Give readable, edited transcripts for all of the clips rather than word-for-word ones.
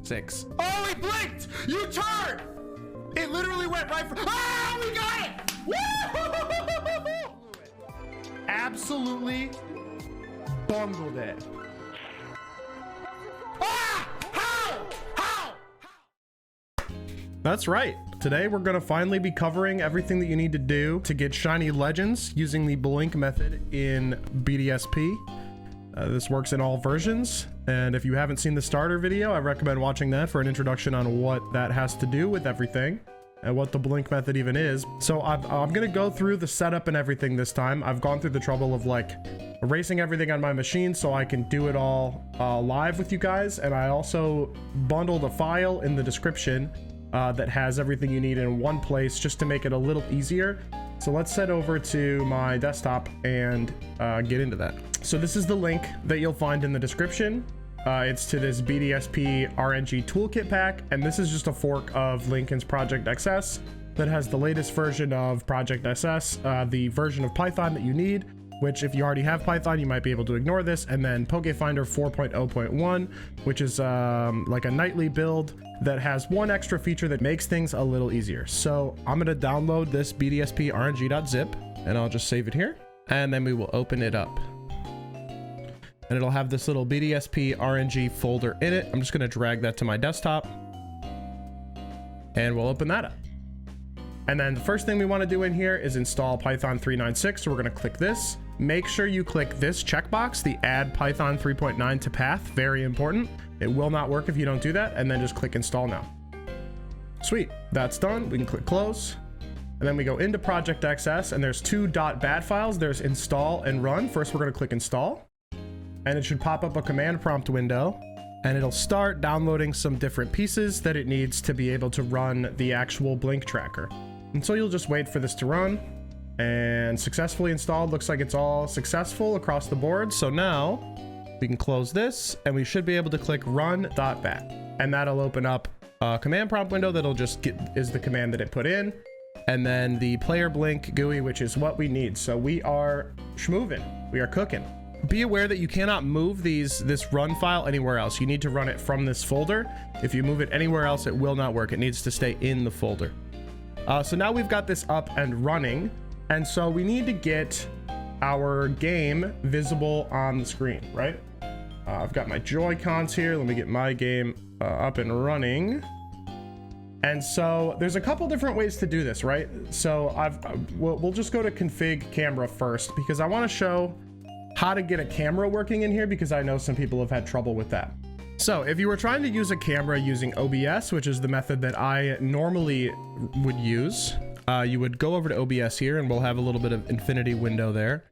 6. Oh, he blinked! You turned! It literally went right for. Ah, we got it! Woo! Absolutely bungled it. Ah! How? That's right. Today we're gonna finally be covering everything that you need to do to get shiny legends using the blink method in BDSP. This works in all versions, and if you haven't seen the starter video, I recommend watching that for an introduction on what that has to do with everything and what the blink method even is. So I'm gonna go through the setup and everything this time. I've gone through the trouble of like erasing everything on my machine so I can do it all live with you guys, and I also bundled a file in the description that has everything you need in one place just to make it a little easier. So let's head over to my desktop and get into that. So this is the link that you'll find in the description. It's to this BDSP RNG toolkit pack, and this is just a fork of Lincoln's Project XS that has the latest version of Project SS, the version of Python that you need, which if you already have Python, you might be able to ignore this, and then Pokefinder 4.0.1, which is like a nightly build that has one extra feature that makes things a little easier. So I'm gonna download this BDSP RNG.zip, and I'll just save it here, and then we will open it up. And it'll have this little BDSP RNG folder in it. I'm just gonna drag that to my desktop, and we'll open that up. And then the first thing we wanna do in here is install Python 3.9.6. So we're gonna click this. Make sure you click this checkbox, the add Python 3.9 to path, very important. It will not work if you don't do that, and then just click install now. Sweet, that's done. We can click close. And then we go into Project XS, and there's two .bat files. There's install and run. First, we're gonna click install, and it should pop up a command prompt window, and it'll start downloading some different pieces that it needs to be able to run the actual blink tracker. And so you'll just wait for this to run, and successfully installed. Looks like it's all successful across the board. So now we can close this, and we should be able to click run.bat, and that'll open up a command prompt window that'll just is the command that it put in, and then the player blink GUI, which is what we need. So we are schmoving, we are cooking. Be aware that you cannot move this run file anywhere else. You need to run it from this folder. If you move it anywhere else, it will not work. It needs to stay in the folder. So now we've got this up and running, and so we need to get our game visible on the screen, right? I've got my Joy-Cons here. Let me get my game up and running. And so there's a couple different ways to do this, right? So we'll just go to config camera first, because I want to show how to get a camera working in here, because I know some people have had trouble with that. So if you were trying to use a camera using OBS, which is the method that I normally would use, you would go over to OBS here, and we'll have a little bit of infinity window there.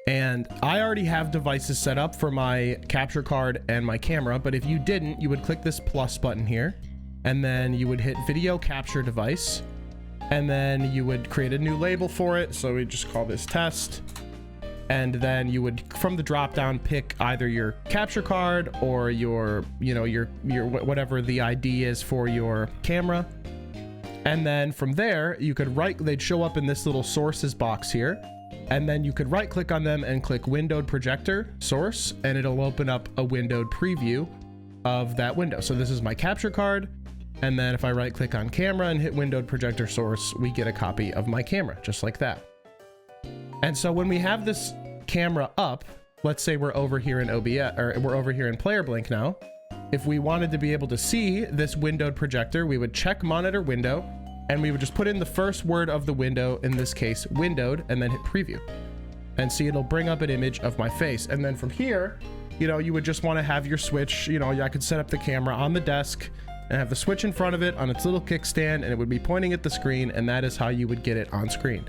And I already have devices set up for my capture card and my camera, but if you didn't, you would click this plus button here, and then you would hit video capture device, and then you would create a new label for it. So we just call this test. And then you would, from the drop down, pick either your capture card or your whatever the ID is for your camera. And then from there, you could they'd show up in this little sources box here. And then you could right click on them and click windowed projector source, and it'll open up a windowed preview of that window. So this is my capture card. And then if I right click on camera and hit windowed projector source, we get a copy of my camera, just like that. And so when we have this camera up, let's say we're over here in OBS, or we're over here in Player Blink now. If we wanted to be able to see this windowed projector, we would check monitor window, and we would just put in the first word of the window, in this case, windowed, and then hit preview. And see, it'll bring up an image of my face. And then from here, you would just want to have your switch, I could set up the camera on the desk and have the switch in front of it on its little kickstand, and it would be pointing at the screen, and that is how you would get it on screen.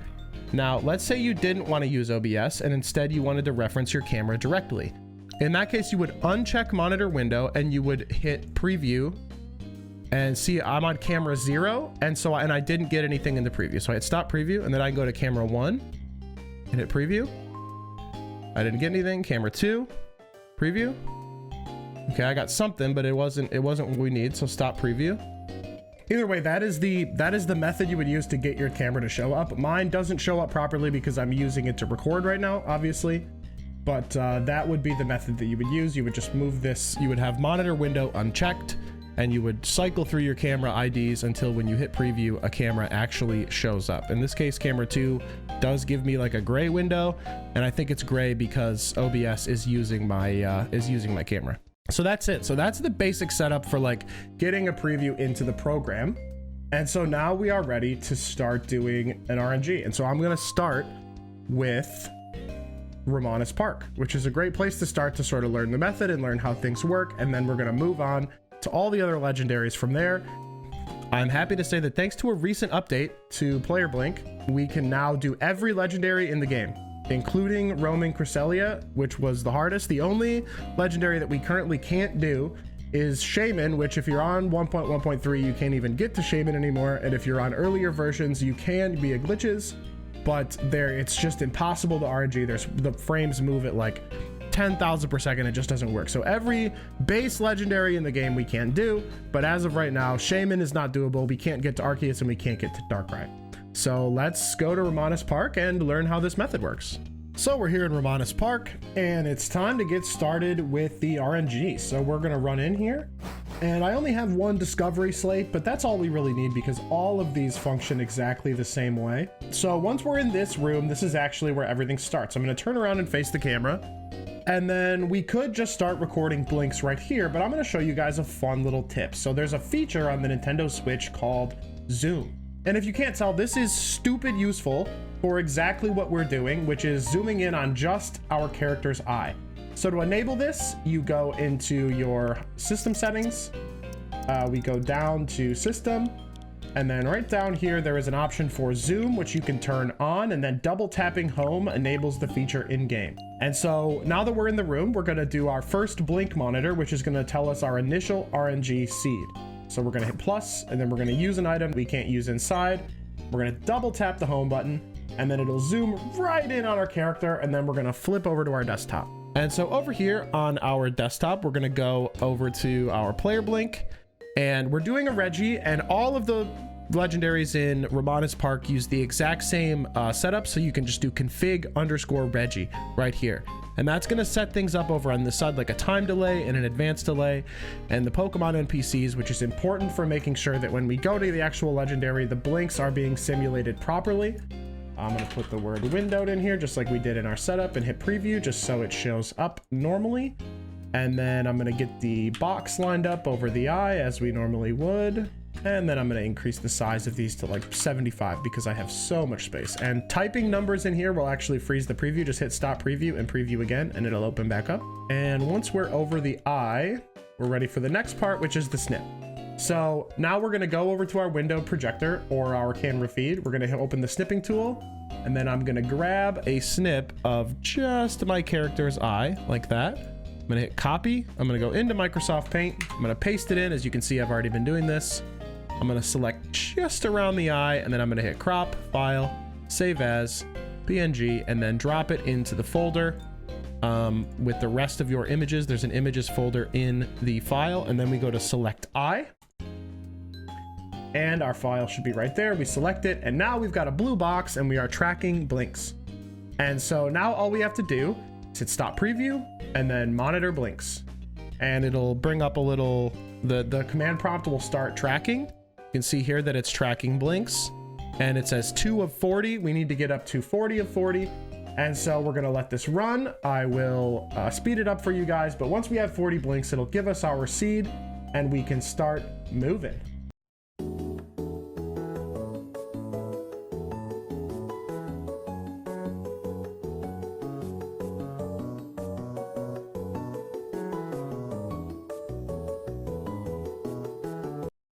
Now, let's say you didn't want to use OBS, and instead you wanted to reference your camera directly. In that case, you would uncheck monitor window, and you would hit preview, and see I'm on camera 0, and I didn't get anything in the preview. So I hit stop preview, and then I can go to camera 1 and hit preview. I didn't get anything. Camera 2, preview. Okay, I got something, but it wasn't what we need, so stop preview. Either way, that is the method you would use to get your camera to show up. Mine doesn't show up properly because I'm using it to record right now, obviously. But that would be the method that you would use. You would just move this, you would have monitor window unchecked, and you would cycle through your camera IDs until when you hit preview, a camera actually shows up. In this case, camera 2 does give me like a gray window, and I think it's gray because OBS is using my camera. So that's it. So that's the basic setup for like getting a preview into the program. And so now we are ready to start doing an RNG. And so I'm going to start with Romanus Park, which is a great place to start to sort of learn the method and learn how things work. And then we're going to move on to all the other legendaries from there. I'm happy to say that thanks to a recent update to Player Blink, we can now do every legendary in the game, including roaming Cresselia, which was the hardest. The only legendary that we currently can't do is Shaman, which if you're on 1.1.3, you can't even get to Shaman anymore. And if you're on earlier versions, you can via glitches, but it's just impossible to RNG. The frames move at like 10,000 per second. It just doesn't work. So every base legendary in the game we can do, but as of right now, Shaman is not doable. We can't get to Arceus and we can't get to Darkrai. So let's go to Romanus Park and learn how this method works. So we're here in Romanus Park and it's time to get started with the RNG. So we're going to run in here, and I only have one discovery slate, but that's all we really need because all of these function exactly the same way. So once we're in this room, this is actually where everything starts. I'm going to turn around and face the camera, and then we could just start recording blinks right here, but I'm going to show you guys a fun little tip. So there's a feature on the Nintendo Switch called Zoom. And if you can't tell, this is stupid useful for exactly what we're doing, which is zooming in on just our character's eye. So to enable this, you go into your system settings. We go down to system, and then right down here, there is an option for zoom, which you can turn on, and then double tapping home enables the feature in game. And so now that we're in the room, we're going to do our first blink monitor, which is going to tell us our initial RNG seed. So we're going to hit plus, and then we're going to use an item we can't use inside. We're going to double tap the home button, and then it'll zoom right in on our character, and then we're going to flip over to our desktop. And so over here on our desktop, we're going to go over to our player blink, and we're doing a Reggie, and all of the legendaries in Romanus Park use the exact same setup. So you can just do config_Reggie right here. And that's going to set things up over on this side, like a time delay and an advanced delay, and the Pokemon NPCs, which is important for making sure that when we go to the actual legendary, the blinks are being simulated properly. I'm going to put the word windowed in here, just like we did in our setup, and hit preview just so it shows up normally. And then I'm going to get the box lined up over the eye as we normally would. And then I'm going to increase the size of these to like 75 because I have so much space. And typing numbers in here will actually freeze the preview. Just hit stop preview and preview again, and it'll open back up. And once we're over the eye, we're ready for the next part, which is the snip. So now we're going to go over to our window projector or our camera feed. We're going to open the snipping tool, and then I'm going to grab a snip of just my character's eye like that. I'm going to hit copy. I'm going to go into Microsoft Paint. I'm going to paste it in. As you can see, I've already been doing this. I'm going to select just around the eye, and then I'm going to hit crop, file, save as, PNG, and then drop it into the folder with the rest of your images. There's an images folder in the file, and then we go to select eye, and our file should be right there. We select it, and now we've got a blue box, and we are tracking blinks. And so now all we have to do is hit stop preview, and then monitor blinks, and it'll bring up a little, the command prompt will start tracking. You can see here that it's tracking blinks, and it says 2 of 40. We need to get up to 40 of 40. And so we're going to let this run. I will speed it up for you guys, but once we have 40 blinks, it'll give us our seed and we can start moving.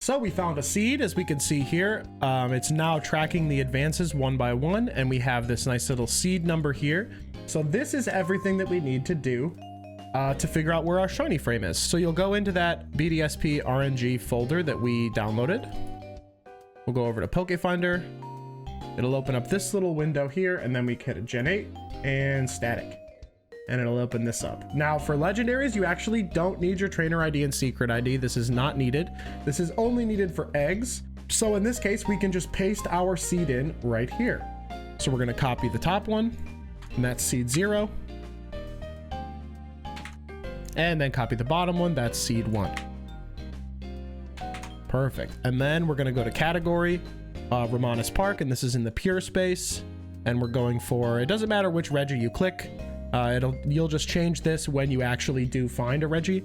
So we found a seed, as we can see here. It's now tracking the advances one by one, and we have this nice little seed number here. So this is everything that we need to do to figure out where our shiny frame is. So you'll go into that BDSP RNG folder that we downloaded. We'll go over to Pokefinder. It'll open up this little window here, and then we hit a Gen 8 and static. And it'll open this up. Now for legendaries, you actually don't need your trainer ID and secret ID. This is not needed. This is only needed for eggs. So in this case, we can just paste our seed in right here. So we're gonna copy the top one, and that's seed 0. And then copy the bottom one, that's seed 1. Perfect. And then we're going to go to category, Romanus Park, and this is in the pure space. And we're going for, it doesn't matter which Regi you click. You'll just change this when you actually do find a Regi.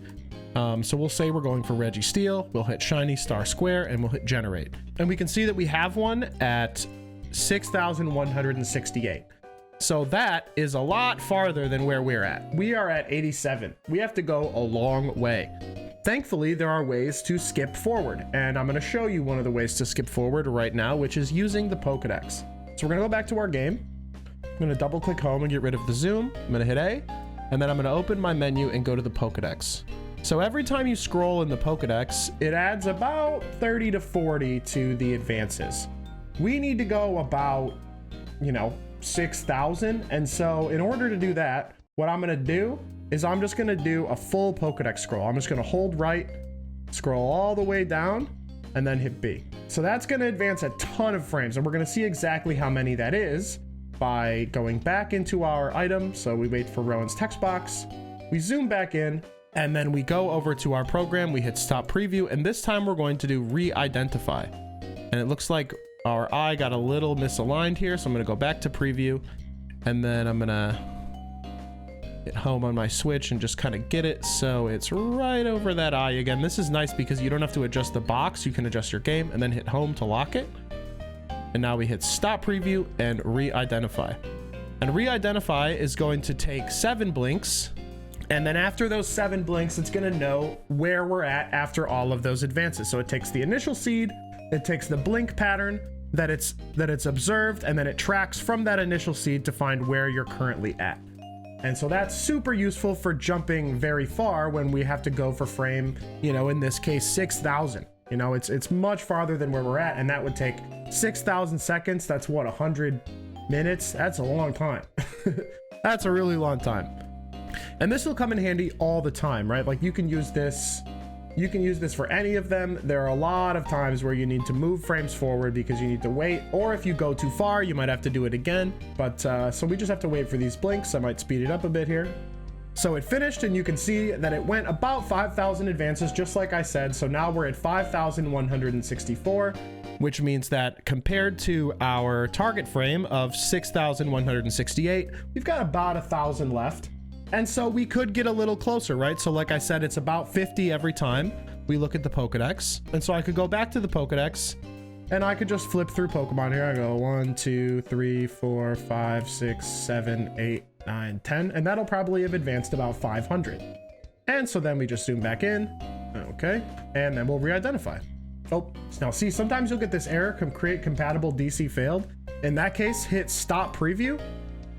So we'll say we're going for Regi Steel. We'll hit Shiny Star Square and we'll hit generate. And we can see that we have one at 6,168. So that is a lot farther than where we're at. We are at 87. We have to go a long way. Thankfully, there are ways to skip forward, and I'm going to show you one of the ways to skip forward right now, which is using the Pokedex. So we're going to go back to our game. I'm going to double click home and get rid of the zoom. I'm going to hit A, and then I'm going to open my menu and go to the Pokedex. So every time you scroll in the Pokedex, it adds about 30 to 40 to the advances. We need to go about, 6,000. And so in order to do that, what I'm going to do is I'm just going to do a full Pokedex scroll. I'm just going to hold right, scroll all the way down, and then hit B. So that's going to advance a ton of frames, and we're going to see exactly how many that is by going back into our item. So we wait for Rowan's text box, we zoom back in, and then we go over to our program, we hit stop preview, and this time we're going to do re-identify. And it looks like our eye got a little misaligned here, so I'm going to go back to preview, and then I'm going to hit home on my Switch and just kind of get it so it's right over that eye again. This is nice because you don't have to adjust the box, you can adjust your game, and then hit home to lock it. And now we hit stop preview and re-identify. And re-identify is going to take 7 blinks, and then after those 7 blinks, it's going to know where we're at after all of those advances. So it takes the initial seed, it takes the blink pattern that it's observed, and then it tracks from that initial seed to find where you're currently at. And so that's super useful for jumping very far when we have to go for frame, in this case, 6,000. It's much farther than where we're at, and that would take 6,000 seconds. That's what, 100 minutes? That's a long time. That's a really long time. And this will come in handy all the time, right? Like you can use this for any of them. There are a lot of times where you need to move frames forward because you need to wait, or if you go too far, you might have to do it again. But so we just have to wait for these blinks. I might speed it up a bit here. So it finished, and you can see that it went about 5,000 advances, just like I said. So now we're at 5,164, which means that compared to our target frame of 6,168, we've got about 1,000 left. And so we could get a little closer, right? So like I said, it's about 50 every time we look at the Pokedex. And so I could go back to the Pokedex and I could just flip through Pokemon here. I go 1, 2, 3, 4, 5, 6, 7, 8, 9, 10. And that'll probably have advanced about 500. And so then we just zoom back in. Okay. And then we'll re-identify. Oh, now see, sometimes you'll get this error, create compatible DC failed. In that case, hit stop preview.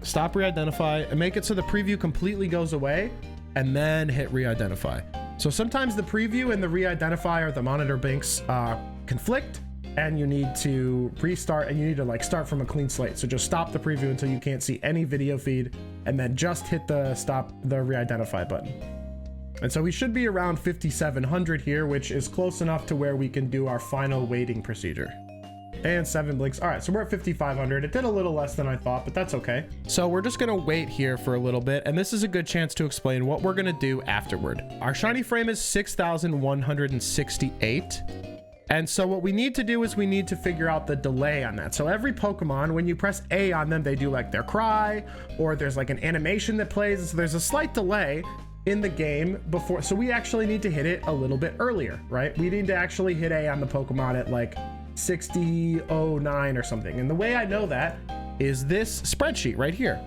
Stop re-identify and make it so the preview completely goes away, and then hit re-identify. So sometimes the preview and the re-identify or the monitor blinks conflict, and you need to restart, and you need to start from a clean slate. So just stop the preview until you can't see any video feed, and then just hit the re-identify button. And so we should be around 5,700 here, which is close enough to where we can do our final waiting procedure. And 7 blinks. All right, so we're at 5,500. It did a little less than I thought, but that's okay. So we're just gonna wait here for a little bit, and this is a good chance to explain what we're gonna do afterward. Our shiny frame is 6,168. And so what we need to do is we need to figure out the delay on that. So every Pokemon, when you press A on them, they do their cry, or there's an animation that plays. And so there's a slight delay in the game before. So we actually need to hit it a little bit earlier, right? We need to actually hit A on the Pokemon at 60:09 or something. And the way I know that is this spreadsheet right here.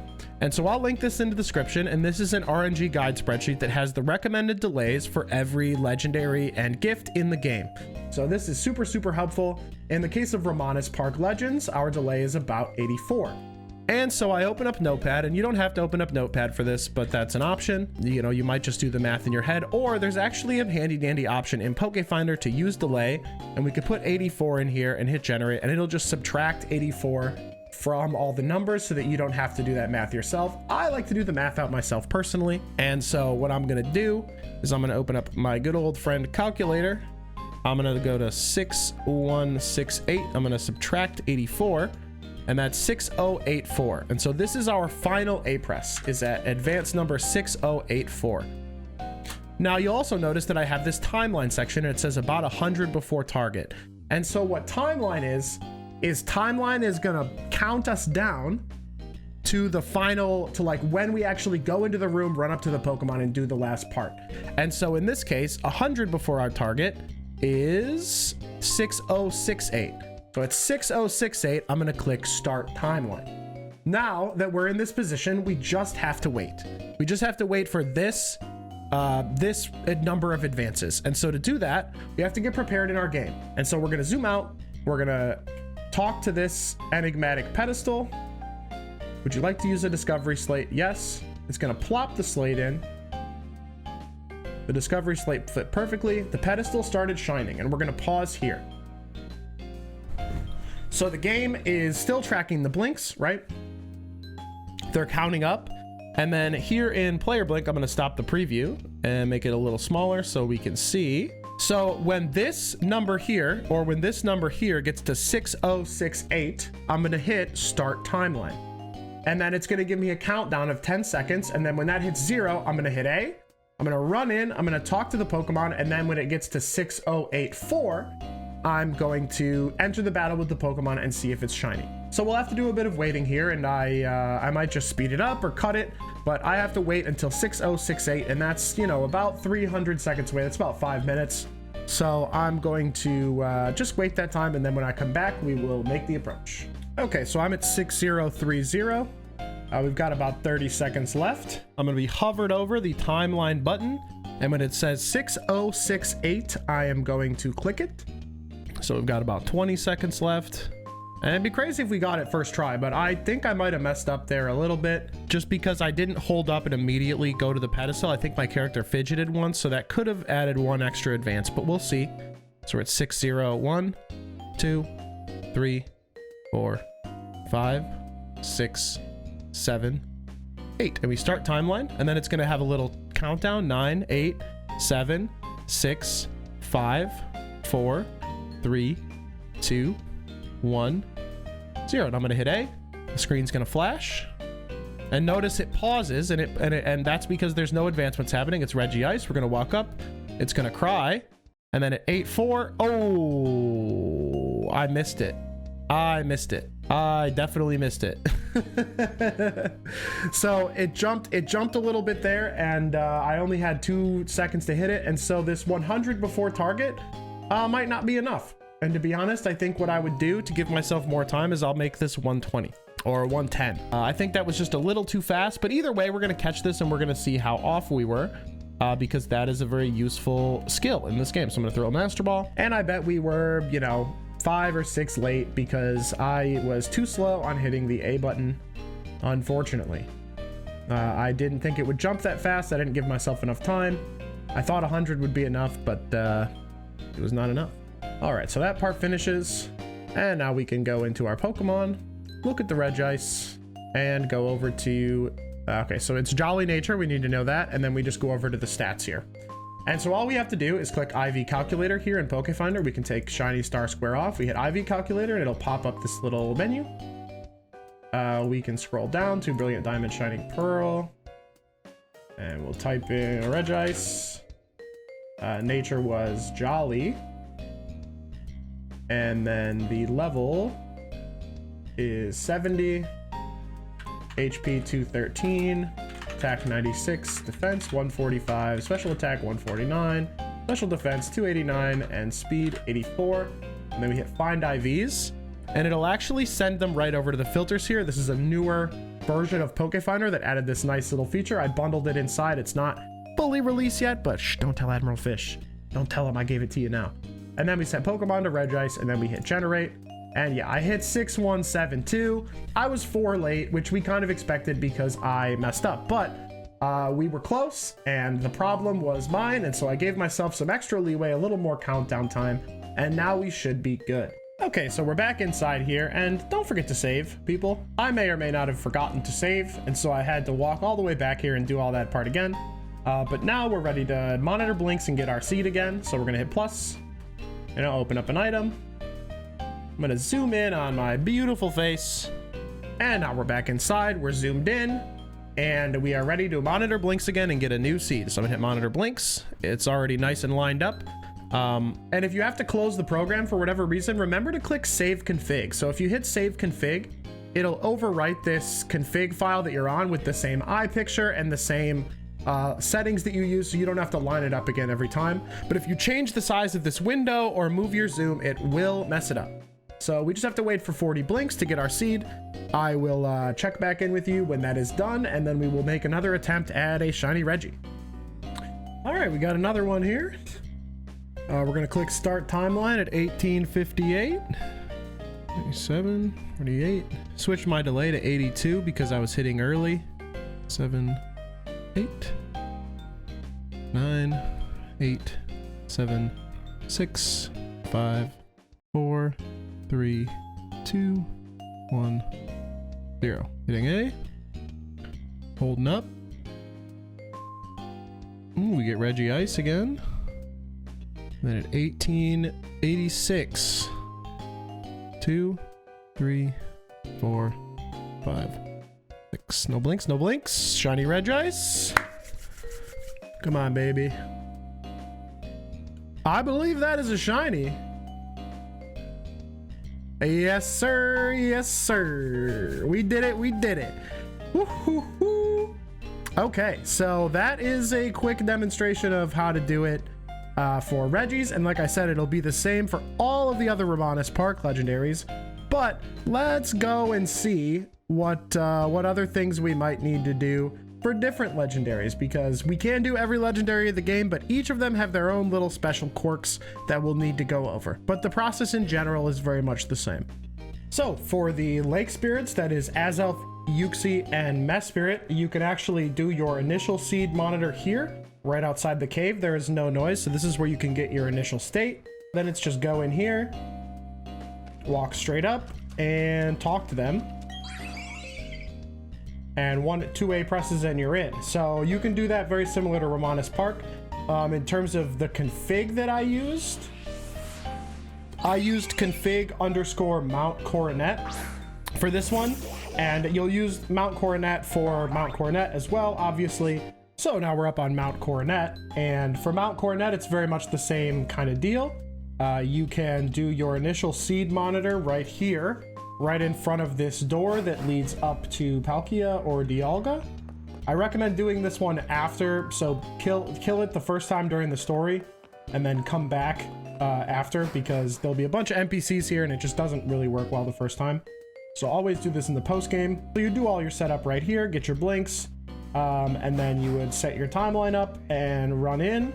And so I'll link this in the description, and this is an RNG Guide Spreadsheet that has the recommended delays for every legendary and gift in the game. So this is super, super helpful. In the case of Romanus Park Legends, our delay is about 84. And so I open up Notepad, and you don't have to open up Notepad for this, but that's an option. You might just do the math in your head, or there's actually a handy dandy option in Pokefinder to use delay, and we could put 84 in here and hit generate, and it'll just subtract 84 from all the numbers so that you don't have to do that math yourself. I like to do the math out myself personally. And so what I'm gonna do is I'm gonna open up my good old friend calculator. I'm gonna go to 6168. I'm gonna subtract 84. And that's 6084. And so this is our final A press, is at advanced number 6084. Now you'll also notice that I have this timeline section and it says about 100 before target. And so what timeline is timeline is gonna count us down to the final, to like when we actually go into the room, run up to the Pokemon and do the last part. And so in this case, 100 before our target is 6068. So it's 6068, I'm gonna click start timeline. Now that we're in this position, we just have to wait. We just have to wait for this number of advances. And so to do that, we have to get prepared in our game. And so we're gonna zoom out, we're gonna talk to this enigmatic pedestal. Would you like to use a discovery slate? Yes. It's gonna plop the slate in. The discovery slate fit perfectly. The pedestal started shining, and we're gonna pause here. So the game is still tracking the blinks, right? They're counting up. And then here in player blink, I'm gonna stop the preview and make it a little smaller so we can see. So when this number here, or when this number here gets to 6068, I'm gonna hit start timeline. And then it's gonna give me a countdown of 10 seconds. And then when that hits 0, I'm gonna hit A. I'm gonna run in, I'm gonna talk to the Pokemon. And then when it gets to 6084, I'm going to enter the battle with the Pokemon and see if it's shiny. So we'll have to do a bit of waiting here, and I might just speed it up or cut it, but I have to wait until 6068, and that's, you know, about 300 seconds away. That's about 5 minutes. So I'm going to just wait that time, and then when I come back, we will make the approach. Okay, so I'm at 6030. We've got about 30 seconds left. I'm gonna be hovered over the timeline button, and when it says 6068, I am going to click it. So we've got about 20 seconds left. And it'd be crazy if we got it first try, but I think I might have messed up there a little bit just because I didn't hold up and immediately go to the pedestal. I think my character fidgeted once, so that could have added one extra advance, but we'll see. So we're at 601, 2, 3, 4, 5, 6, 7, 8. And we start timeline, and then it's gonna have a little countdown, 9, 8, 7, 6, 5, 4, 3, 2, 1, 0. And I'm gonna hit A. The screen's gonna flash, and notice it pauses, and that's because there's no advancements happening. It's Regice. We're gonna walk up. It's gonna cry, and then at 8-4, oh, I missed it. I definitely missed it. So it jumped a little bit there, and I only had 2 seconds to hit it, and so this 100 before target might not be enough. And to be honest, I think what I would do to give myself more time is I'll make this 120 or 110. I think that was just a little too fast, but either way, we're gonna catch this and we're gonna see how off we were, because that is a very useful skill in this game. So I'm gonna throw a Master Ball, and I bet we were, you know, 5 or 6 late because I was too slow on hitting the A button, unfortunately. I didn't think it would jump that fast. I didn't give myself enough time. I thought 100 would be enough, but it was not enough. All right, so that part finishes, and now we can go into our Pokemon, look at the Regice, and go over to, okay, so it's Jolly Nature, we need to know that, and then we just go over to the stats here. And so all we have to do is click IV Calculator here in Pokefinder. We can take Shiny Star Square off. We hit IV Calculator, and it'll pop up this little menu. We can scroll down to Brilliant Diamond, Shining Pearl, and we'll type in Regice. Nature was Jolly. And then the level is 70, HP 213, attack 96, defense 145, special attack 149, special defense 289, and speed 84. And then we hit find IVs, and it'll actually send them right over to the filters here. This is a newer version of Pokefinder that added this nice little feature. I bundled it inside. It's not fully released yet, but shh, don't tell Admiral Fish. Don't tell him I gave it to you now. And then we sent Pokemon to Regice, and then we hit generate. And yeah, I hit 6172. I was 4 late, which we kind of expected because I messed up, but we were close, and the problem was mine, and so I gave myself some extra leeway, a little more countdown time, and now we should be good. Okay, so we're back inside here, and don't forget to save, people. I may or may not have forgotten to save, and so I had to walk all the way back here and do all that part again. But now we're ready to monitor blinks and get our seed again, so we're gonna hit plus. And I'll open up an item. I'm gonna zoom in on my beautiful face. And now we're back inside. We're zoomed in. and we are ready to monitor blinks again and get a new seed. So I'm gonna hit monitor blinks. It's already nice and lined up. And if you have to close the program for whatever reason, remember to click save config. So if you hit save config, it'll overwrite this config file that you're on with the same eye picture and the same settings that you use, so you don't have to line it up again every time. But if you change the size of this window or move your zoom, it will mess it up. So we just have to wait for 40 blinks to get our seed. I will check back in with you when that is done, and then we will make another attempt at a shiny Reggie. All right, we got another one here. We're gonna click start timeline at 1858. 87, 48. Switch my delay to 82 because I was hitting early. 7, 8, 9, 8, 7, 6, 5, 4, 3, 2, 1, 0. Hitting A. Holding up. Ooh, we get Reggie Ice again. Then at 1886. 2, 3, 4, 5, 6. No blinks, no blinks. Shiny Reg Ice. Come on, baby. I believe that is a shiny. Yes, sir. Yes, sir. We did it. We did it. Woo-hoo-hoo. Okay, so that is a quick demonstration of how to do it for Reggies, and like I said, it'll be the same for all of the other Romanus Park legendaries. But let's go and see what other things we might need to do for different legendaries, because we can do every legendary of the game, but each of them have their own little special quirks that we'll need to go over. But the process in general is very much the same. So for the lake spirits, that is Azelf, Yuxi, and Mess Spirit, you can actually do your initial seed monitor here. Right outside the cave, there is no noise, so this is where you can get your initial state. Then it's just go in here, walk straight up, and talk to them. And 2A presses and you're in. So you can do that very similar to Romanus Park. In terms of the config that I used config_Mount Coronet for this one. And you'll use Mount Coronet for Mount Coronet as well, obviously. So now we're up on Mount Coronet, and for Mount Coronet, it's very much the same kind of deal. You can do your initial seed monitor right here, right in front of this door that leads up to Palkia or Dialga. I recommend doing this one after, so kill it the first time during the story, and then come back after, because there'll be a bunch of NPCs here, and it just doesn't really work well the first time. So always do this in the post game. So you do all your setup right here, get your blinks. And then you would set your timeline up and run in.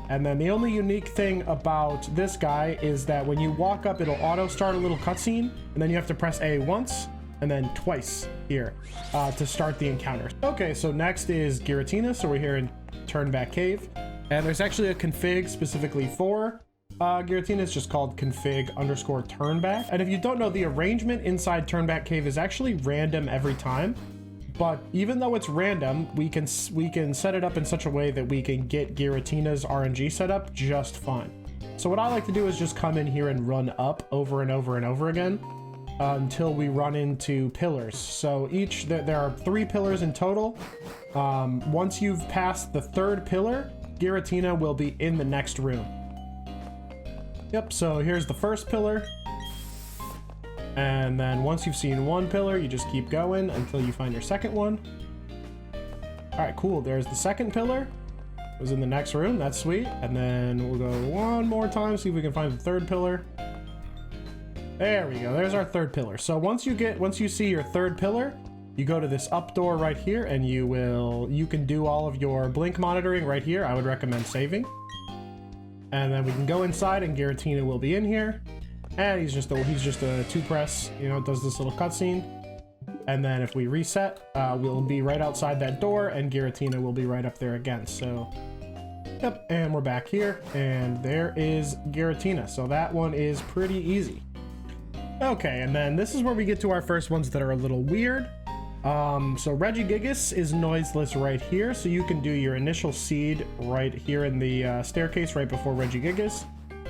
And then the only unique thing about this guy is that when you walk up, it'll auto start a little cutscene, and then you have to press A once and then twice here to start the encounter. Okay, so next is Giratina. So we're here in Turnback Cave, and there's actually a config specifically for Giratina. It's just called config_Turnback. And if you don't know, the arrangement inside Turnback Cave is actually random every time. But even though it's random, we can set it up in such a way that we can get Giratina's RNG set up just fine. So what I like to do is just come in here and run up over and over and over again until we run into pillars. So there are 3 pillars in total. Once you've passed the 3rd pillar, Giratina will be in the next room. Yep, so here's the first pillar. And then once you've seen one pillar, you just keep going until you find your second one. All right, cool. There's the second pillar. It was in the next room. That's sweet. And then we'll go one more time, see if we can find the 3rd pillar. There we go. There's our 3rd pillar. So once you see your 3rd pillar, you go to this up door right here, and you can do all of your blink monitoring right here. I would recommend saving. And then we can go inside, and Giratina will be in here. And he's just a 2-press, it does this little cutscene. And then if we reset, we'll be right outside that door, and Giratina will be right up there again. So, yep, and we're back here, and there is Giratina. So that one is pretty easy. Okay, and then this is where we get to our first ones that are a little weird. So Regigigas is noiseless right here, so you can do your initial seed right here in the staircase right before Regigigas.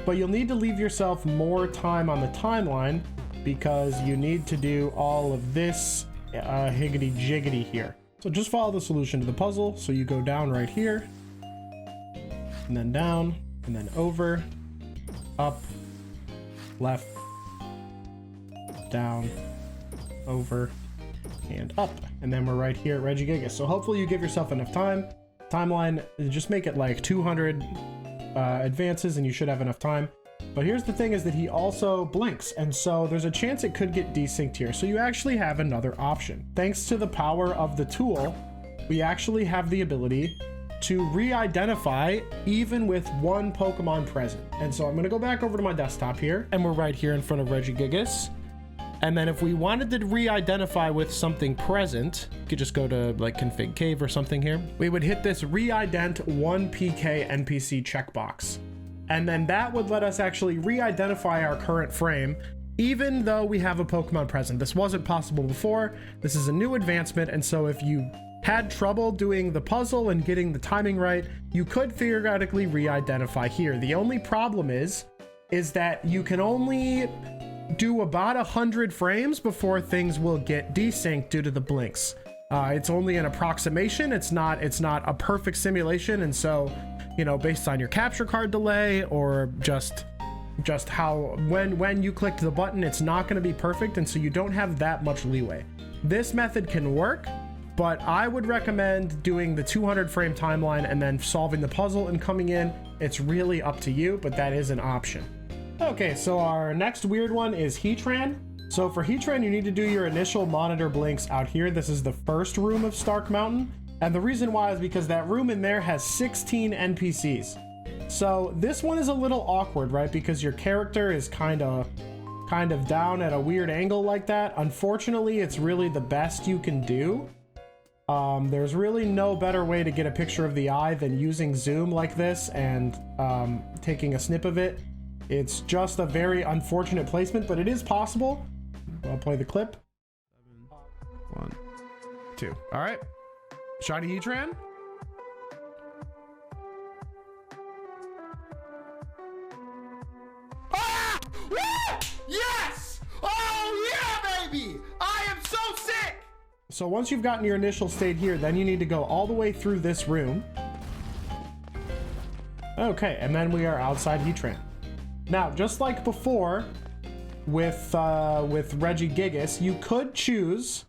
But you'll need to leave yourself more time on the timeline because you need to do all of this higgity jiggity here. So just follow the solution to the puzzle. So you go down right here, and then down, and then over, up, left, down, over, and up. And then we're right here at Rng Gigas. So hopefully you give yourself enough timeline, just make it like 200 advances and you should have enough time. But here's the thing, is that he also blinks, and so there's a chance it could get desynced here. So you actually have another option. Thanks to the power of the tool, we actually have the ability to re-identify even with one Pokemon present. And so I'm gonna go back over to my desktop here, and we're right here in front of Rng Gigas. And then if we wanted to re-identify with something present, you could just go to like config cave or something here. We would hit this re-ident 1PK NPC checkbox. And then that would let us actually re-identify our current frame, even though we have a Pokemon present. This wasn't possible before. This is a new advancement. And so if you had trouble doing the puzzle and getting the timing right, you could theoretically re-identify here. The only problem is that you can only do about 100 frames before things will get desynced due to the blinks. It's only an approximation. It's not a perfect simulation. And so, you know, based on your capture card delay or just how when you clicked the button, it's not going to be perfect. And so you don't have that much leeway. This method can work, but I would recommend doing the 200 frame timeline and then solving the puzzle and coming in. It's really up to you, but that is an option. Okay, so our next weird one is Heatran. So for Heatran, you need to do your initial monitor blinks out here. This is the first room of Stark Mountain. And the reason why is because that room in there has 16 NPCs. So this one is a little awkward, right? Because your character is kind of down at a weird angle like that. Unfortunately, it's really the best you can do. There's really no better way to get a picture of the eye than using zoom like this and taking a snip of it. It's just a very unfortunate placement, but it is possible. I'll play the clip. 1, 2. All right. Shiny Heatran. Ah! Woo! Yes! Oh yeah, baby! I am so sick! So once you've gotten your initial state here, then you need to go all the way through this room. Okay, and then we are outside Heatran. Now, just like before with Rng Gigas, you could choose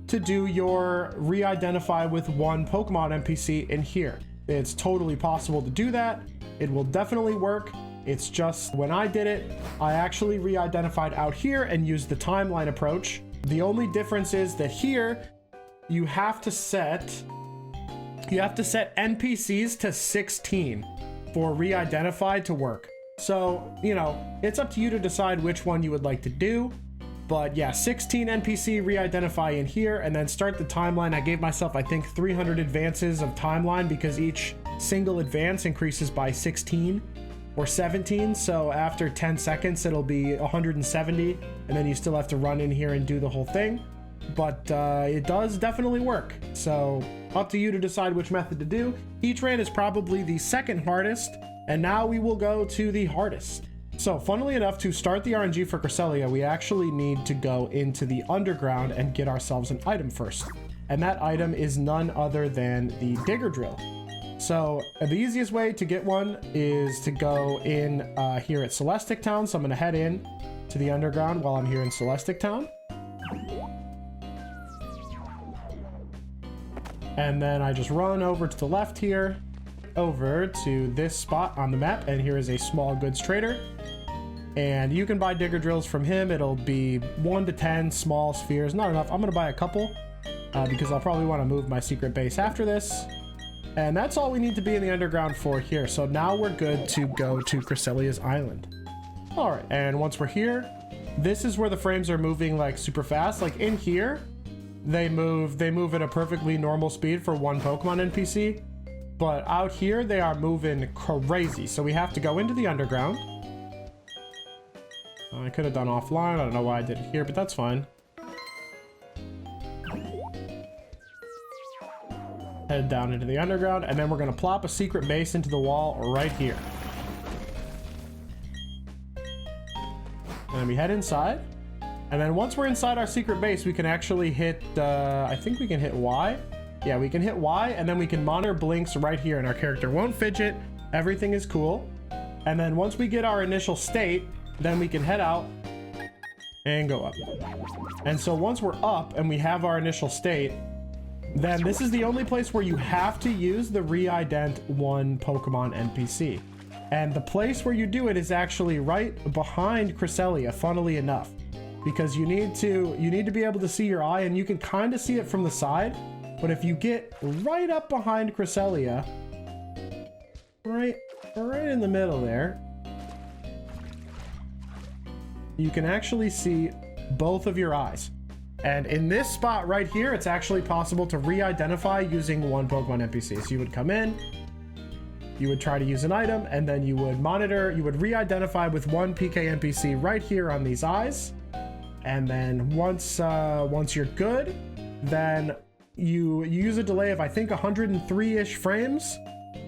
to do your re-identify with one Pokemon NPC in here. It's totally possible to do that. It will definitely work. It's just when I did it, I actually re-identified out here and used the timeline approach. The only difference is that here you have to set NPCs to 16 for re-identify to work. So, you know, it's up to you to decide which one you would like to do. But yeah, 16 NPC re-identify in here and then start the timeline. I gave myself, I think, 300 advances of timeline because each single advance increases by 16 or 17. So after 10 seconds, it'll be 170. And then you still have to run in here and do the whole thing. But it does definitely work. So up to you to decide which method to do. Heatran is probably the second hardest. And now we will go to the hardest. So funnily enough, to start the RNG for Cresselia, we actually need to go into the underground and get ourselves an item first. And that item is none other than the Digger Drill. So the easiest way to get one is to go in here at Celestic Town. So I'm gonna head in to the underground while I'm here in Celestic Town. And then I just run over to the left here, over to this spot on the map, and here is a small goods trader. And you can buy Digger Drills from him. It'll be 1 to 10 small spheres, not enough. I'm gonna buy a couple because I'll probably want to move my secret base after this. And that's all we need to be in the underground for here. So now we're good to go to Cresselia's Island. All right, and once we're here, this is where the frames are moving like super fast. Like in here, they move at a perfectly normal speed for one Pokemon NPC. But out here, they are moving crazy. So we have to go into the underground. I could have done offline. I don't know why I did it here, but that's fine. Head down into the underground, and then we're going to plop a secret base into the wall right here. And then we head inside. And then once we're inside our secret base, we can actually hit, I think we can hit Y. Yeah, we can hit Y, and then we can monitor blinks right here, and our character won't fidget. Everything is cool. And then once we get our initial state, then we can head out and go up. And so once we're up and we have our initial state, then this is the only place where you have to use the re-ident one Pokemon NPC. And the place where you do it is actually right behind Cresselia, funnily enough, because you need to be able to see your eye, and you can kind of see it from the side. But if you get right up behind Cresselia, right in the middle there, you can actually see both of your eyes. And in this spot right here, it's actually possible to re-identify using one Pokemon NPC. So you would come in, you would try to use an item, and then you would monitor, you would re-identify with one PK NPC right here on these eyes. And then once you're good, then you use a delay of, I think, 103-ish frames,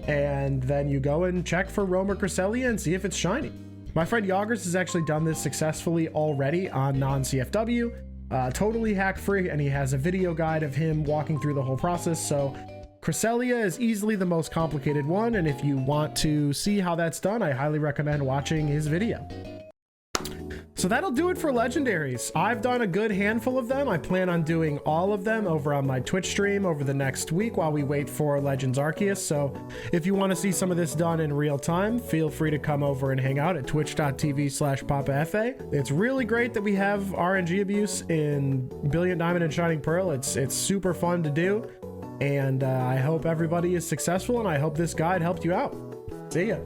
and then you go and check for Roamer Cresselia and see if it's shiny. My friend Yoggers has actually done this successfully already on non-CFW, totally hack-free, and he has a video guide of him walking through the whole process. So Cresselia is easily the most complicated one, and if you want to see how that's done, I highly recommend watching his video. So that'll do it for legendaries. I've done a good handful of them. I plan on doing all of them over on my Twitch stream over the next week while we wait for Legends Arceus. So if you want to see some of this done in real time, feel free to come over and hang out at twitch.tv/PapaFA. It's really great that we have RNG abuse in Brilliant Diamond and Shining Pearl. It's super fun to do. And I hope everybody is successful, and I hope this guide helped you out. See ya.